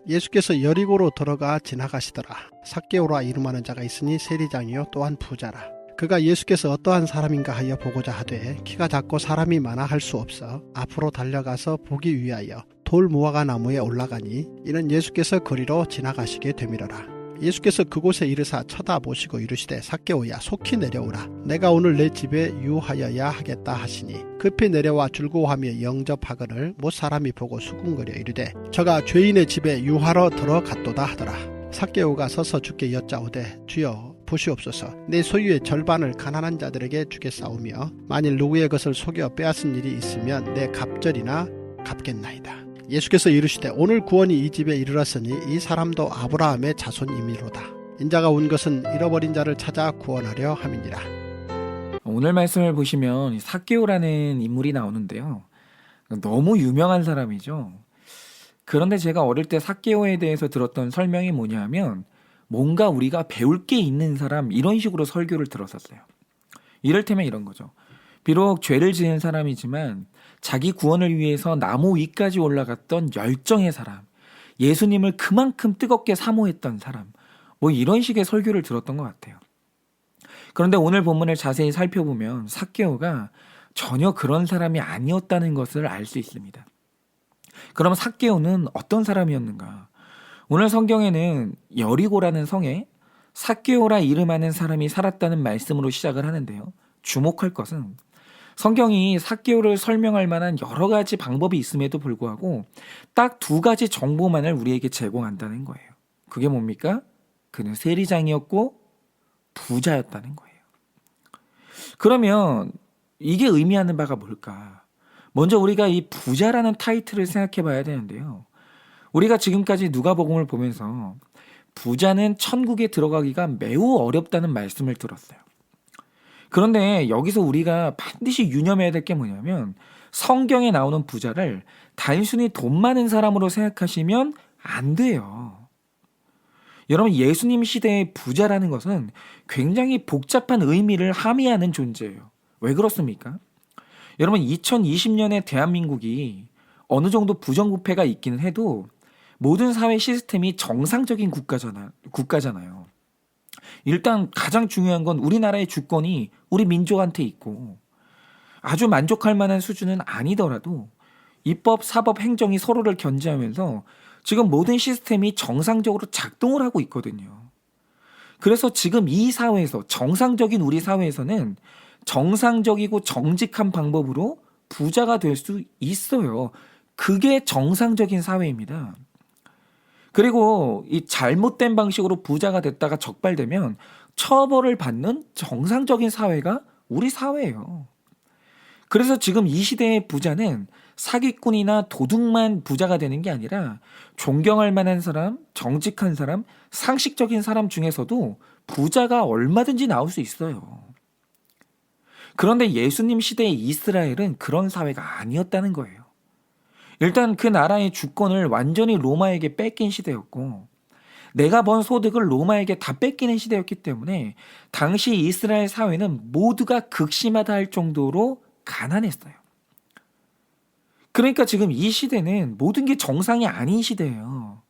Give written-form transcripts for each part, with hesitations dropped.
예수께서 여리고로 들어가 지나가시더라. 삭개오라 이름하는 자가 있으니 세리장이요 또한 부자라. 그가 예수께서 어떠한 사람인가 하여 보고자 하되 키가 작고 사람이 많아 할 수 없어 앞으로 달려가서 보기 위하여 돌 무화과 나무에 올라가니 이는 예수께서 거리로 지나가시게 되밀어라. 예수께서 그곳에 이르사 쳐다보시고 이르시되 삭개오야 속히 내려오라. 내가 오늘 내 집에 유하여야 하겠다 하시니 급히 내려와 줄고하며 영접하거늘 못 사람이 보고 수군거려 이르되 저가 죄인의 집에 유하러 들어갔도다 하더라. 삭개오가 서서 주께 여짜오되 주여 보시옵소서. 내 소유의 절반을 가난한 자들에게 주겠사오며 만일 누구의 것을 속여 빼앗은 일이 있으면 내 갑절이나 갚겠나이다. 예수께서 이르시되 오늘 구원이 이 집에 이르렀으니 이 사람도 아브라함의 자손이미로다. 인자가 온 것은 잃어버린 자를 찾아 구원하려 함이니라. 오늘 말씀을 보시면 삭개오라는 인물이 나오는데요. 너무 유명한 사람이죠. 그런데 제가 어릴 때 삭개오에 대해서 들었던 설명이 뭐냐면 뭔가 우리가 배울 게 있는 사람 이런 식으로 설교를 들었었어요. 이를테면 이런 거죠. 비록 죄를 지은 사람이지만 자기 구원을 위해서 나무 위까지 올라갔던 열정의 사람, 예수님을 그만큼 뜨겁게 사모했던 사람, 뭐 이런 식의 설교를 들었던 것 같아요. 그런데 오늘 본문을 자세히 살펴보면 삭개오가 전혀 그런 사람이 아니었다는 것을 알 수 있습니다. 그럼 삭개오는 어떤 사람이었는가? 오늘 성경에는 여리고라는 성에 삭개오라 이름하는 사람이 살았다는 말씀으로 시작을 하는데요. 주목할 것은 성경이 삭개오를 설명할 만한 여러 가지 방법이 있음에도 불구하고 딱 두 가지 정보만을 우리에게 제공한다는 거예요. 그게 뭡니까? 그는 세리장이었고 부자였다는 거예요. 그러면 이게 의미하는 바가 뭘까? 먼저 우리가 이 부자라는 타이틀을 생각해 봐야 되는데요. 우리가 지금까지 누가복음을 보면서 부자는 천국에 들어가기가 매우 어렵다는 말씀을 들었어요. 그런데 여기서 우리가 반드시 유념해야 될 게 뭐냐면 성경에 나오는 부자를 단순히 돈 많은 사람으로 생각하시면 안 돼요. 여러분, 예수님 시대의 부자라는 것은 굉장히 복잡한 의미를 함의하는 존재예요. 왜 그렇습니까? 여러분, 2020년에 대한민국이 어느 정도 부정부패가 있기는 해도 모든 사회 시스템이 정상적인 국가잖아요. 일단 가장 중요한 건 우리나라의 주권이 우리 민족한테 있고 아주 만족할 만한 수준은 아니더라도 입법, 사법, 행정이 서로를 견제하면서 지금 모든 시스템이 정상적으로 작동을 하고 있거든요. 그래서 지금 이 사회에서 정상적인 우리 사회에서는 정상적이고 정직한 방법으로 부자가 될 수 있어요. 그게 정상적인 사회입니다. 그리고 이 잘못된 방식으로 부자가 됐다가 적발되면 처벌을 받는 정상적인 사회가 우리 사회예요. 그래서 지금 이 시대의 부자는 사기꾼이나 도둑만 부자가 되는 게 아니라 존경할 만한 사람, 정직한 사람, 상식적인 사람 중에서도 부자가 얼마든지 나올 수 있어요. 그런데 예수님 시대의 이스라엘은 그런 사회가 아니었다는 거예요. 일단 그 나라의 주권을 완전히 로마에게 뺏긴 시대였고 내가 번 소득을 로마에게 다 뺏기는 시대였기 때문에 당시 이스라엘 사회는 모두가 극심하다 할 정도로 가난했어요. 그러니까 지금 이 시대는 모든 게 정상이 아닌 시대예요.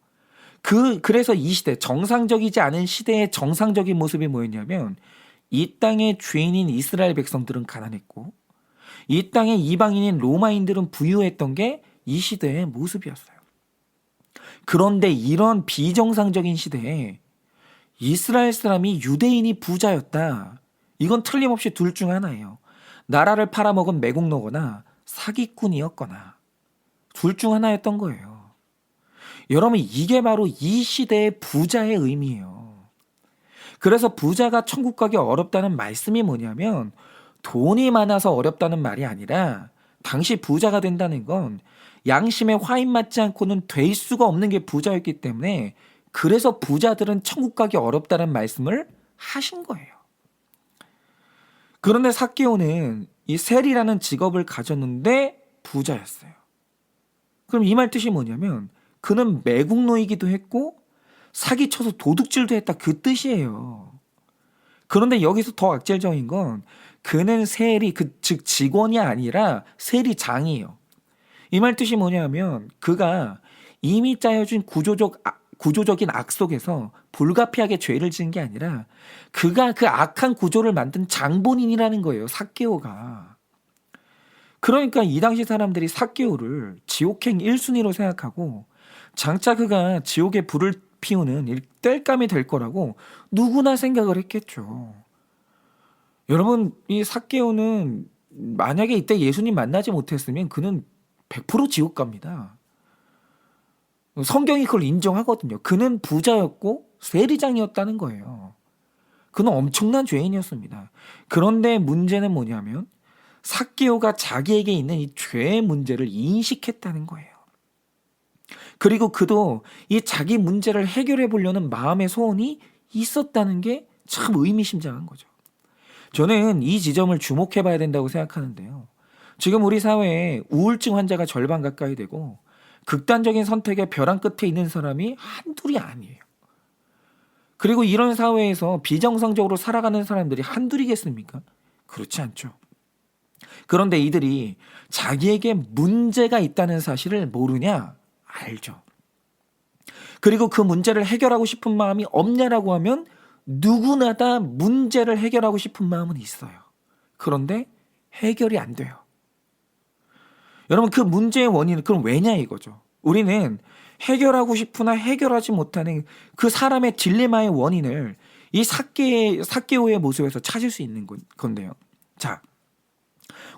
그래서 이 시대, 정상적이지 않은 시대의 정상적인 모습이 뭐였냐면 이 땅의 죄인인 이스라엘 백성들은 가난했고 이 땅의 이방인인 로마인들은 부유했던 게 이 시대의 모습이었어요. 그런데 이런 비정상적인 시대에 이스라엘 사람이 유대인이 부자였다. 이건 틀림없이 둘 중 하나예요. 나라를 팔아먹은 매국노거나 사기꾼이었거나 둘 중 하나였던 거예요. 여러분, 이게 바로 이 시대의 부자의 의미예요. 그래서 부자가 천국 가기 어렵다는 말씀이 뭐냐면 돈이 많아서 어렵다는 말이 아니라 당시 부자가 된다는 건 양심에 화인 맞지 않고는 될 수가 없는 게 부자였기 때문에 그래서 부자들은 천국 가기 어렵다는 말씀을 하신 거예요. 그런데 삭개오는 이 셀이라는 직업을 가졌는데 부자였어요. 그럼 이 말 뜻이 뭐냐면 그는 매국노이기도 했고 사기쳐서 도둑질도 했다, 그 뜻이에요. 그런데 여기서 더 악질적인 건 그는 세리, 즉 직원이 아니라 세리장이에요. 이 말 뜻이 뭐냐면 그가 이미 짜여진 구조적인 악 속에서 불가피하게 죄를 지은 게 아니라 그가 그 악한 구조를 만든 장본인이라는 거예요. 삭개오가. 그러니까 이 당시 사람들이 삭개오를 지옥행 1순위로 생각하고 장차 그가 지옥에 불을 피우는 땔감이 될 거라고 누구나 생각을 했겠죠. 여러분, 이 삭개오는 만약에 이때 예수님 만나지 못했으면 그는 100% 지옥 갑니다. 성경이 그걸 인정하거든요. 그는 부자였고 세리장이었다는 거예요. 그는 엄청난 죄인이었습니다. 그런데 문제는 뭐냐면 삭개오가 자기에게 있는 이 죄의 문제를 인식했다는 거예요. 그리고 그도 이 자기 문제를 해결해 보려는 마음의 소원이 있었다는 게 참 의미심장한 거죠. 저는 이 지점을 주목해 봐야 된다고 생각하는데요. 지금 우리 사회에 우울증 환자가 절반 가까이 되고 극단적인 선택의 벼랑 끝에 있는 사람이 한둘이 아니에요. 그리고 이런 사회에서 비정상적으로 살아가는 사람들이 한둘이겠습니까? 그렇지 않죠. 그런데 이들이 자기에게 문제가 있다는 사실을 모르냐? 알죠. 그리고 그 문제를 해결하고 싶은 마음이 없냐라고 하면 누구나 다 문제를 해결하고 싶은 마음은 있어요. 그런데 해결이 안 돼요. 여러분, 그 문제의 원인은 그럼 왜냐 이거죠. 우리는 해결하고 싶으나 해결하지 못하는 그 사람의 딜레마의 원인을 이 삭개오의 모습에서 찾을 수 있는 건데요. 자,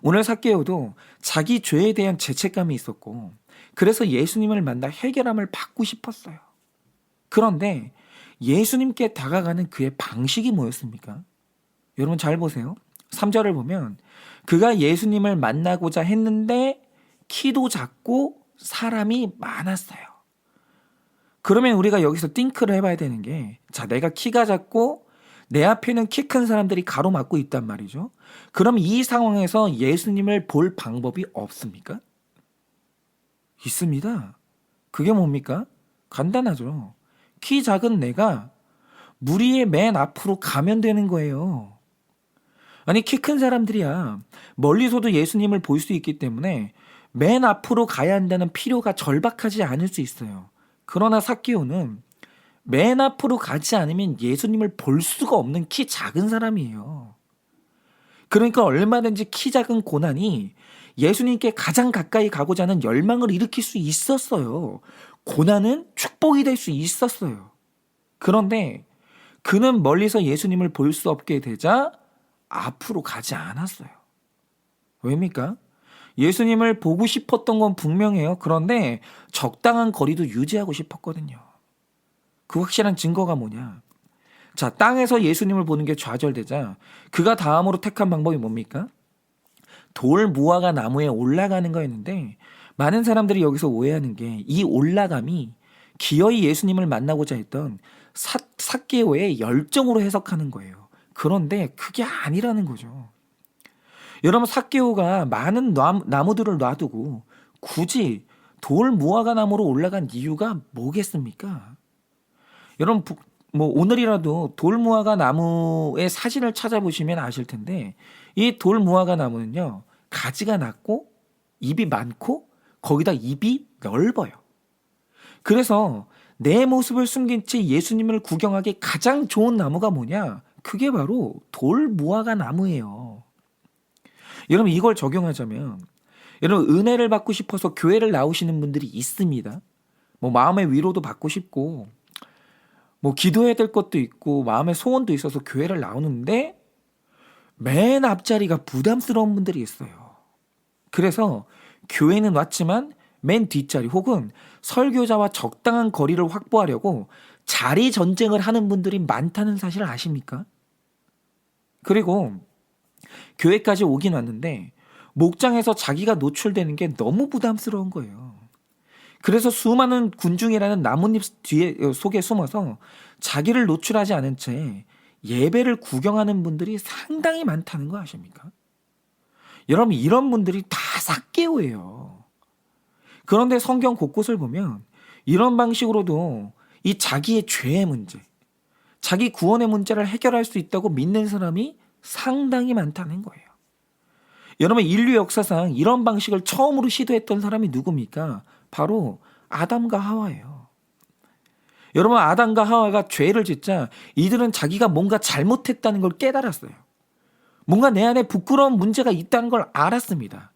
오늘 삭개오도 자기 죄에 대한 죄책감이 있었고 그래서 예수님을 만나 해결함을 받고 싶었어요. 그런데 예수님께 다가가는 그의 방식이 뭐였습니까? 여러분 잘 보세요. 3절을 보면 그가 예수님을 만나고자 했는데 키도 작고 사람이 많았어요. 그러면 우리가 여기서 띵크를 해봐야 되는 게, 자, 내가 키가 작고 내 앞에는 키 큰 사람들이 가로막고 있단 말이죠. 그럼 이 상황에서 예수님을 볼 방법이 없습니까? 있습니다. 그게 뭡니까? 간단하죠. 키 작은 내가 무리의 맨 앞으로 가면 되는 거예요. 아니, 키 큰 사람들이야 멀리서도 예수님을 볼 수 있기 때문에 맨 앞으로 가야 한다는 필요가 절박하지 않을 수 있어요. 그러나 삭개오는 맨 앞으로 가지 않으면 예수님을 볼 수가 없는 키 작은 사람이에요. 그러니까 얼마든지 키 작은 고난이 예수님께 가장 가까이 가고자 하는 열망을 일으킬 수 있었어요. 고난은 축복이 될 수 있었어요. 그런데 그는 멀리서 예수님을 볼 수 없게 되자 앞으로 가지 않았어요. 왜입니까? 예수님을 보고 싶었던 건 분명해요. 그런데 적당한 거리도 유지하고 싶었거든요. 그 확실한 증거가 뭐냐? 자, 땅에서 예수님을 보는 게 좌절되자 그가 다음으로 택한 방법이 뭡니까? 돌 무화과 나무에 올라가는 거였는데 많은 사람들이 여기서 오해하는 게 이 올라감이 기어이 예수님을 만나고자 했던 삭개오의 열정으로 해석하는 거예요. 그런데 그게 아니라는 거죠. 여러분, 삭개오가 많은 나무들을 놔두고 굳이 돌 무화과 나무로 올라간 이유가 뭐겠습니까? 여러분, 오늘이라도 돌 무화과 나무의 사진을 찾아보시면 아실 텐데 이 돌 무화과 나무는요, 가지가 낮고 잎이 많고 거기다 잎이 넓어요. 그래서 내 모습을 숨긴 채 예수님을 구경하기 가장 좋은 나무가 뭐냐? 그게 바로 돌 무화과 나무예요. 여러분, 이걸 적용하자면 여러분, 은혜를 받고 싶어서 교회를 나오시는 분들이 있습니다. 마음의 위로도 받고 싶고 기도해야 될 것도 있고 마음의 소원도 있어서 교회를 나오는데 맨 앞자리가 부담스러운 분들이 있어요. 그래서 교회는 왔지만 맨 뒷자리 혹은 설교자와 적당한 거리를 확보하려고 자리 전쟁을 하는 분들이 많다는 사실을 아십니까? 그리고 교회까지 오긴 왔는데 목장에서 자기가 노출되는 게 너무 부담스러운 거예요. 그래서 수많은 군중이라는 나뭇잎 속에 숨어서 자기를 노출하지 않은 채 예배를 구경하는 분들이 상당히 많다는 거 아십니까? 여러분, 이런 분들이 다 삭개오예요. 그런데 성경 곳곳을 보면 이런 방식으로도 이 자기의 죄의 문제, 자기 구원의 문제를 해결할 수 있다고 믿는 사람이 상당히 많다는 거예요. 여러분, 인류 역사상 이런 방식을 처음으로 시도했던 사람이 누굽니까? 바로 아담과 하와예요. 여러분, 아담과 하와가 죄를 짓자 이들은 자기가 뭔가 잘못했다는 걸 깨달았어요. 뭔가 내 안에 부끄러운 문제가 있다는 걸 알았습니다.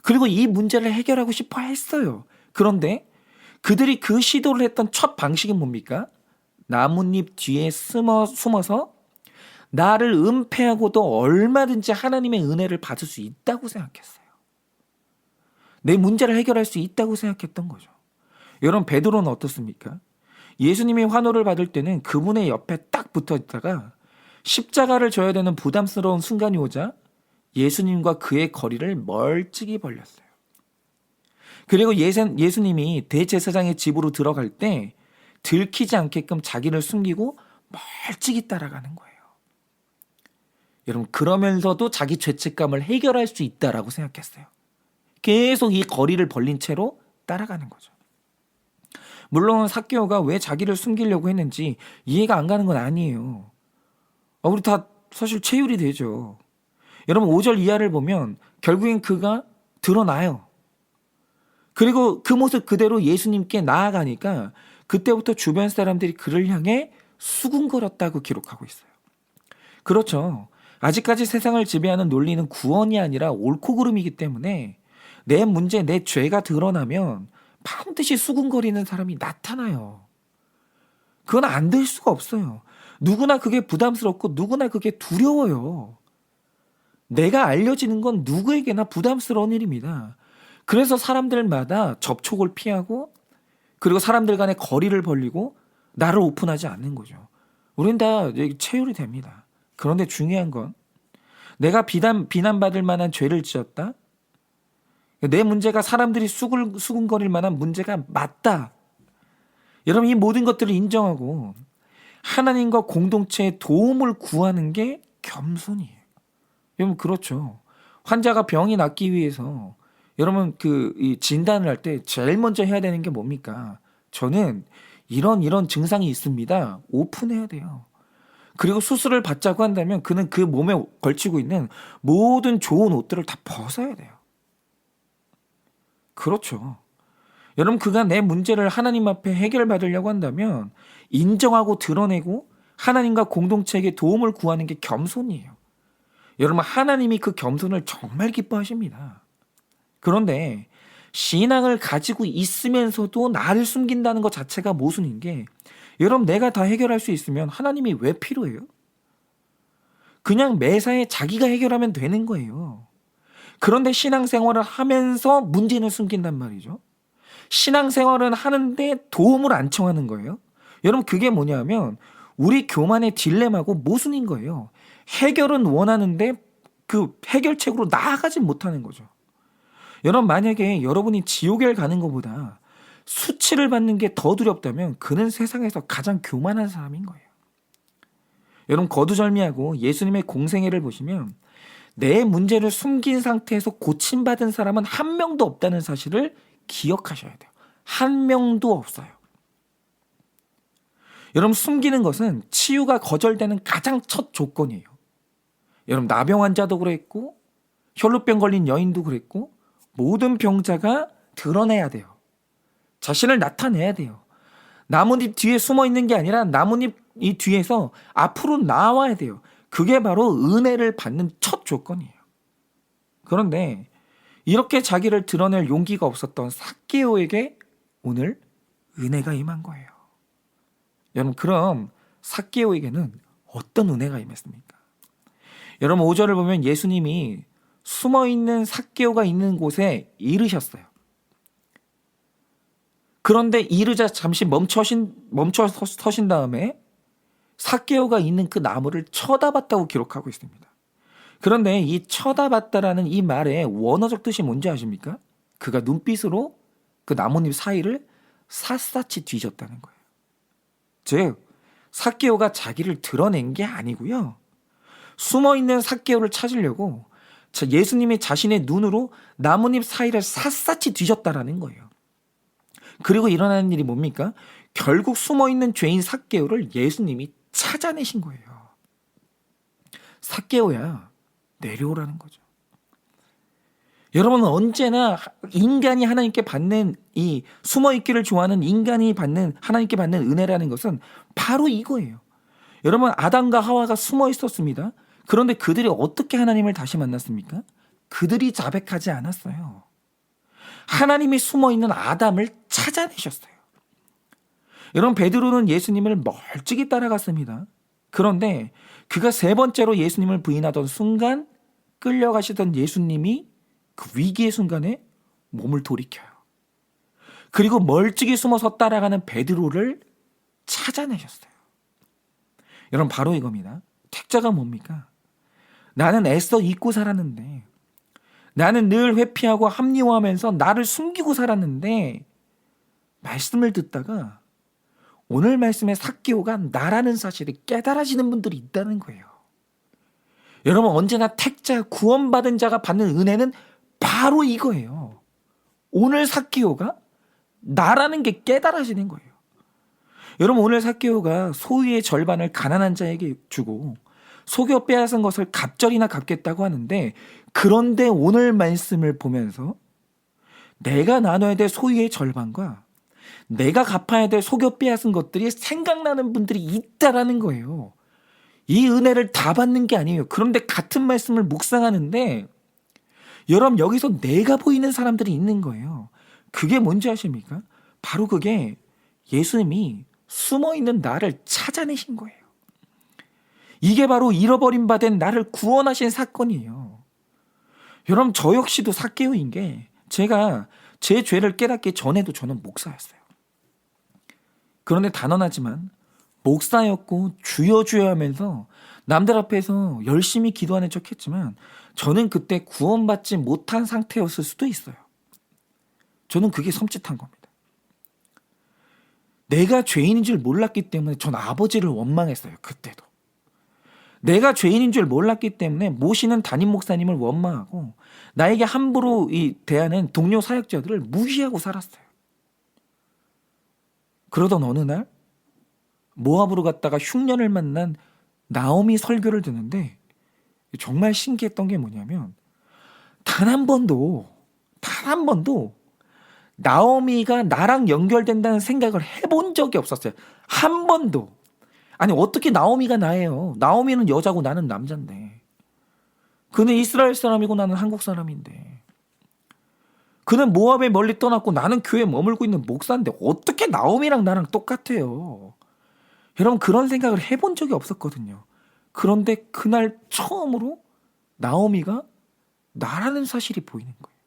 그리고 이 문제를 해결하고 싶어 했어요. 그런데 그들이 그 시도를 했던 첫 방식이 뭡니까? 나뭇잎 뒤에 숨어서 나를 은폐하고도 얼마든지 하나님의 은혜를 받을 수 있다고 생각했어요. 내 문제를 해결할 수 있다고 생각했던 거죠. 여러분, 베드로는 어떻습니까? 예수님이 환호를 받을 때는 그분의 옆에 딱 붙어 있다가 십자가를 져야 되는 부담스러운 순간이 오자 예수님과 그의 거리를 멀찍이 벌렸어요. 그리고 예수님이 대제사장의 집으로 들어갈 때 들키지 않게끔 자기를 숨기고 멀찍이 따라가는 거예요. 여러분, 그러면서도 자기 죄책감을 해결할 수 있다라고 생각했어요. 계속 이 거리를 벌린 채로 따라가는 거죠. 물론 삭개오가 왜 자기를 숨기려고 했는지 이해가 안 가는 건 아니에요. 우리 다 사실 체휼이 되죠. 여러분, 5절 이하를 보면 결국엔 그가 드러나요. 그리고 그 모습 그대로 예수님께 나아가니까 그때부터 주변 사람들이 그를 향해 수군거렸다고 기록하고 있어요. 그렇죠. 아직까지 세상을 지배하는 논리는 구원이 아니라 옳고 그름이기 때문에 내 문제, 내 죄가 드러나면 반드시 수군거리는 사람이 나타나요. 그건 안 될 수가 없어요. 누구나 그게 부담스럽고 누구나 그게 두려워요. 내가 알려지는 건 누구에게나 부담스러운 일입니다. 그래서 사람들마다 접촉을 피하고 그리고 사람들 간의 거리를 벌리고 나를 오픈하지 않는 거죠. 우린 다 체휼이 됩니다. 그런데 중요한 건 내가 비난받을 만한 죄를 지었다. 내 문제가 사람들이 수군거릴 만한 문제가 맞다. 여러분, 이 모든 것들을 인정하고 하나님과 공동체의 도움을 구하는 게 겸손이에요. 여러분, 그렇죠. 환자가 병이 낫기 위해서 여러분 이 진단을 할 때 제일 먼저 해야 되는 게 뭡니까? 저는 이런 증상이 있습니다. 오픈해야 돼요. 그리고 수술을 받자고 한다면 그는 그 몸에 걸치고 있는 모든 좋은 옷들을 다 벗어야 돼요. 그렇죠. 여러분, 그가 내 문제를 하나님 앞에 해결받으려고 한다면 인정하고 드러내고 하나님과 공동체에게 도움을 구하는 게 겸손이에요. 여러분, 하나님이 그 겸손을 정말 기뻐하십니다. 그런데 신앙을 가지고 있으면서도 나를 숨긴다는 것 자체가 모순인 게, 여러분, 내가 다 해결할 수 있으면 하나님이 왜 필요해요? 그냥 매사에 자기가 해결하면 되는 거예요. 그런데 신앙생활을 하면서 문제는 숨긴단 말이죠. 신앙생활은 하는데 도움을 안 청하는 거예요. 여러분, 그게 뭐냐면 우리 교만의 딜레마고 모순인 거예요. 해결은 원하는데 그 해결책으로 나아가지 못하는 거죠. 여러분, 만약에 여러분이 지옥에 가는 것보다 수치를 받는 게 더 두렵다면 그는 세상에서 가장 교만한 사람인 거예요. 여러분, 거두절미하고 예수님의 공생애를 보시면 내 문제를 숨긴 상태에서 고침받은 사람은 한 명도 없다는 사실을 기억하셔야 돼요. 한 명도 없어요. 여러분, 숨기는 것은 치유가 거절되는 가장 첫 조건이에요. 여러분, 나병 환자도 그랬고 혈루병 걸린 여인도 그랬고 모든 병자가 드러내야 돼요. 자신을 나타내야 돼요. 나뭇잎 뒤에 숨어 있는 게 아니라 나뭇잎 이 뒤에서 앞으로 나와야 돼요. 그게 바로 은혜를 받는 첫 조건이에요. 그런데 이렇게 자기를 드러낼 용기가 없었던 삭개오에게 오늘 은혜가 임한 거예요. 여러분, 그럼 삭개오에게는 어떤 은혜가 임했습니까? 여러분, 5절을 보면 예수님이 숨어있는 삭개오가 있는 곳에 이르셨어요. 그런데 이르자 잠시 멈춰 서신 다음에 삭개오가 있는 그 나무를 쳐다봤다고 기록하고 있습니다. 그런데 이 쳐다봤다라는 이 말의 원어적 뜻이 뭔지 아십니까? 그가 눈빛으로 그 나뭇잎 사이를 샅샅이 뒤졌다는 거예요. 즉, 삭개오가 자기를 드러낸 게 아니고요. 숨어있는 삭개오를 찾으려고 예수님이 자신의 눈으로 나뭇잎 사이를 샅샅이 뒤졌다라는 거예요. 그리고 일어나는 일이 뭡니까? 결국 숨어있는 죄인 삭개오를 예수님이 찾아내신 거예요. 삭개오야, 내려오라는 거죠. 여러분은 언제나 인간이 하나님께 받는 이 숨어있기를 좋아하는 인간이 받는 하나님께 받는 은혜라는 것은 바로 이거예요. 여러분 아담과 하와가 숨어 있었습니다. 그런데 그들이 어떻게 하나님을 다시 만났습니까? 그들이 자백하지 않았어요. 하나님이 숨어 있는 아담을 찾아내셨어요. 여러분 베드로는 예수님을 멀찍이 따라갔습니다. 그런데 그가 세 번째로 예수님을 부인하던 순간 끌려가시던 예수님이 그 위기의 순간에 몸을 돌이켜요. 그리고 멀찍이 숨어서 따라가는 베드로를 찾아내셨어요. 여러분 바로 이겁니다. 택자가 뭡니까? 나는 애써 잊고 살았는데, 나는 늘 회피하고 합리화하면서 나를 숨기고 살았는데, 말씀을 듣다가 오늘 말씀의 삭개오가 나라는 사실을 깨달아지는 분들이 있다는 거예요. 여러분 언제나 택자, 구원받은 자가 받는 은혜는 바로 이거예요. 오늘 삭개오가 나라는 게 깨달아지는 거예요. 여러분 오늘 삭개오가 소유의 절반을 가난한 자에게 주고 속여 빼앗은 것을 갑절이나 갚겠다고 하는데, 그런데 오늘 말씀을 보면서 내가 나눠야 될 소유의 절반과 내가 갚아야 될 속여 빼앗은 것들이 생각나는 분들이 있다라는 거예요. 이 은혜를 다 받는 게 아니에요. 그런데 같은 말씀을 묵상하는데 여러분 여기서 내가 보이는 사람들이 있는 거예요. 그게 뭔지 아십니까? 바로 그게 예수님이 숨어있는 나를 찾아내신 거예요. 이게 바로 잃어버린 바 된 나를 구원하신 사건이에요. 여러분 저 역시도 삭개오인 게, 제가 제 죄를 깨닫기 전에도 저는 목사였어요. 그런데 단언하지만 목사였고 주여 주여 하면서 남들 앞에서 열심히 기도하는 척 했지만 저는 그때 구원받지 못한 상태였을 수도 있어요. 저는 그게 섬찟한 겁니다. 내가 죄인인 줄 몰랐기 때문에 전 아버지를 원망했어요. 그때도. 내가 죄인인 줄 몰랐기 때문에 모시는 담임 목사님을 원망하고 나에게 함부로 대하는 동료 사역자들을 무시하고 살았어요. 그러던 어느 날 모압으로 갔다가 흉년을 만난 나오미 설교를 듣는데 정말 신기했던 게 뭐냐면 단 한 번도 나오미가 나랑 연결된다는 생각을 해본 적이 없었어요. 한 번도. 아니 어떻게 나오미가 나예요? 나오미는 여자고 나는 남자인데. 그는 이스라엘 사람이고 나는 한국 사람인데. 그는 모압에 멀리 떠났고 나는 교회에 머물고 있는 목사인데 어떻게 나오미랑 나랑 똑같아요? 여러분 그런 생각을 해본 적이 없었거든요. 그런데 그날 처음으로 나오미가 나라는 사실이 보이는 거예요.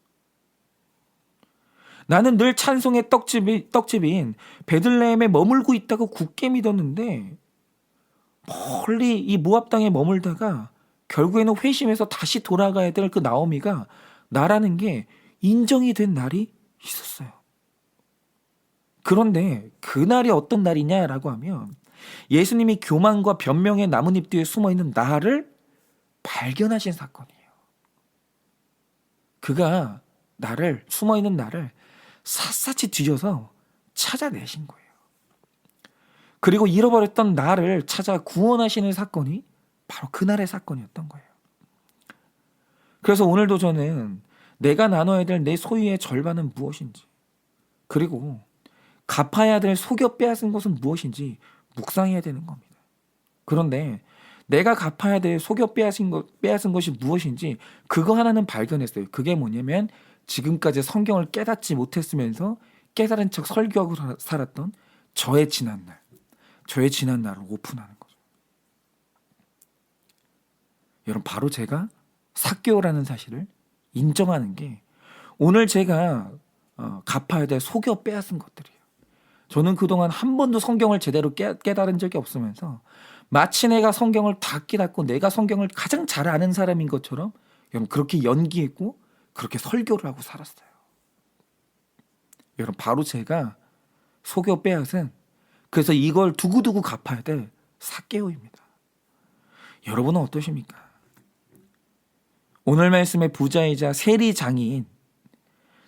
나는 늘 찬송의 떡집인 베들레헴에 머물고 있다고 굳게 믿었는데 멀리 이 모압 땅에 머물다가 결국에는 회심해서 다시 돌아가야 될 그 나오미가 나라는 게 인정이 된 날이 있었어요. 그런데 그날이 어떤 날이냐라고 하면 예수님이 교만과 변명의 나뭇잎 뒤에 숨어있는 나를 발견하신 사건이에요. 그가 숨어있는 나를 샅샅이 뒤져서 찾아내신 거예요. 그리고 잃어버렸던 나를 찾아 구원하시는 사건이 바로 그날의 사건이었던 거예요. 그래서 오늘도 저는 내가 나눠야 될 내 소유의 절반은 무엇인지, 그리고 갚아야 될 속여 빼앗은 것은 무엇인지 묵상해야 되는 겁니다. 그런데 내가 갚아야 될 속여 빼앗은 것이 무엇인지 그거 하나는 발견했어요. 그게 뭐냐면 지금까지 성경을 깨닫지 못했으면서 깨달은 척 설교하고 살았던 저의 지난 날을 오픈하는 거죠. 여러분 바로 제가 삭개오라는 사실을 인정하는 게 오늘 제가 갚아야 될 속여 빼앗은 것들이에요. 저는 그동안 한 번도 성경을 제대로 깨달은 적이 없으면서 마치 내가 성경을 다 깨닫고 내가 성경을 가장 잘 아는 사람인 것처럼 여러분 그렇게 연기했고 그렇게 설교를 하고 살았어요. 여러분 바로 제가 속여 빼앗은, 그래서 이걸 두고두고 갚아야 될 삭개오입니다. 여러분은 어떠십니까? 오늘 말씀의 부자이자 세리장인,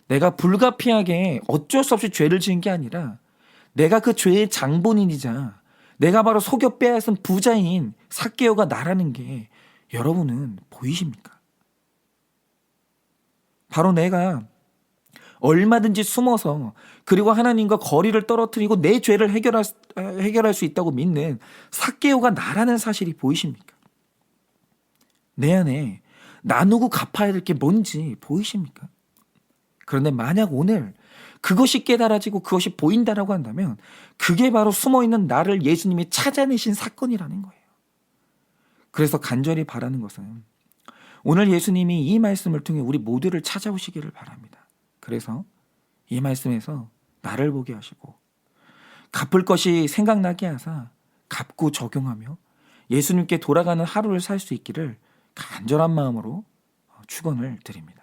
내가 불가피하게 어쩔 수 없이 죄를 지은 게 아니라 내가 그 죄의 장본인이자 내가 바로 속여 빼앗은 부자인 삭개오가 나라는 게 여러분은 보이십니까? 바로 내가 얼마든지 숨어서 그리고 하나님과 거리를 떨어뜨리고 내 죄를 해결할 수 있다고 믿는 삭개오가 나라는 사실이 보이십니까? 내 안에 나누고 갚아야 될 게 뭔지 보이십니까? 그런데 만약 오늘 그것이 깨달아지고 그것이 보인다라고 한다면 그게 바로 숨어있는 나를 예수님이 찾아내신 사건이라는 거예요. 그래서 간절히 바라는 것은 오늘 예수님이 이 말씀을 통해 우리 모두를 찾아오시기를 바랍니다. 그래서 이 말씀에서 나를 보게 하시고 갚을 것이 생각나게 하사 갚고 적용하며 예수님께 돌아가는 하루를 살 수 있기를 간절한 마음으로 축원을 드립니다.